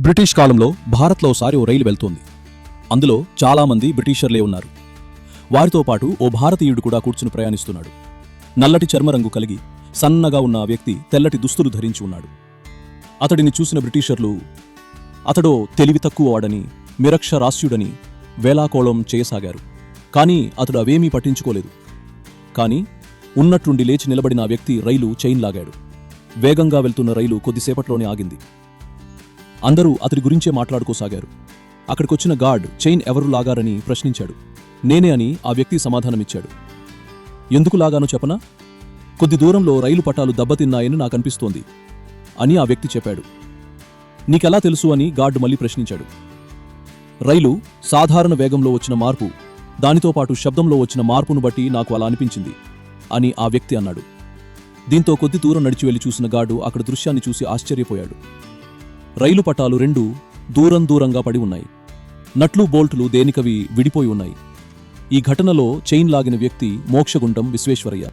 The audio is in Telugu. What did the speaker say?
బ్రిటిష్ కాలంలో భారత్లో ఓసారి ఓ రైలు వెళ్తోంది. అందులో చాలామంది బ్రిటిషర్లే ఉన్నారు. వారితో పాటు ఓ భారతీయుడు కూడా కూర్చుని ప్రయాణిస్తున్నాడు. నల్లటి చర్మరంగు కలిగి సన్నగా ఉన్న ఆ వ్యక్తి తెల్లటి దుస్తులు ధరించి ఉన్నాడు. అతడిని చూసిన బ్రిటిషర్లు అతడో తెలివి తక్కువవాడని, నిరక్షరాస్యుడని వేలాకోళం చేయసాగారు. కానీ అతడు అవేమీ పట్టించుకోలేదు. కానీ ఉన్నట్టుండి లేచి నిలబడిన ఆ వ్యక్తి రైలు చైన్ లాగాడు. వేగంగా వెళ్తున్న రైలు కొద్దిసేపట్లోనే ఆగింది. అందరూ అతడి గురించే మాట్లాడుకోసాగారు. అక్కడికొచ్చిన గార్డ్ చైన్ ఎవరు లాగారని ప్రశ్నించాడు. నేనే అని ఆ వ్యక్తి సమాధానమిచ్చాడు. ఎందుకు లాగానో చెప్పనా? కొద్ది దూరంలో రైలు పట్టాలు దెబ్బతిన్నాయని నాకనిపిస్తోంది అని ఆ వ్యక్తి చెప్పాడు. నీకెలా తెలుసు అని గార్డు మళ్ళీ ప్రశ్నించాడు. రైలు సాధారణ వేగంలో వచ్చిన మార్పు, దానితో పాటు శబ్దంలో వచ్చిన మార్పును బట్టి నాకు అలా అనిపించింది అని ఆ వ్యక్తి అన్నాడు. దీంతో కొద్ది దూరం నడిచి వెళ్లి చూసిన గార్డు అక్కడ దృశ్యాన్ని చూసి ఆశ్చర్యపోయాడు. రైలు పట్టాలు రెండూ దూరంగా పడి ఉన్నాయి. నట్లు బోల్టులు దేనికవి విడిపోయి ఉన్నాయి. ఈ ఘటనలో చైన్ లాగిన వ్యక్తి మోక్షగుండం విశ్వేశ్వరయ్య.